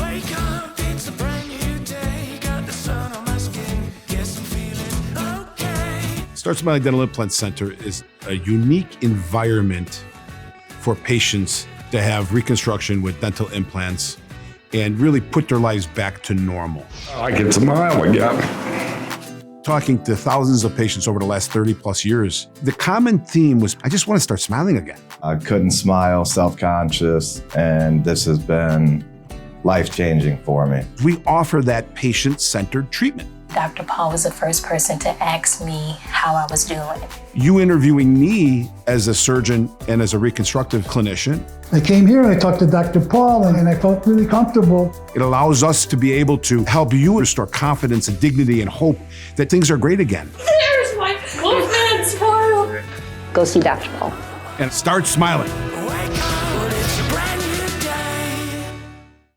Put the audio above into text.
Wake up, it's a brand new day. Got the sun on my skin. Guess I'm feeling okay. Smiling Dental Implant Center is a unique environment for patients to have reconstruction with dental implants and really put their lives back to normal. I can smile again. Talking to thousands of patients over the last 30 plus years, the common theme was, I just want to start smiling again. I couldn't smile, self-conscious, and this has been life-changing for me. We offer that patient-centered treatment. Dr. Paul was the first person to ask me how I was doing. You interviewing me as a surgeon and as a reconstructive clinician, I came here and I talked to Dr. Paul and I felt really comfortable. it allows us to be able to help you restore confidence and dignity and hope that things are great again. There's my old man smile. Go see Dr. Paul. And start smiling.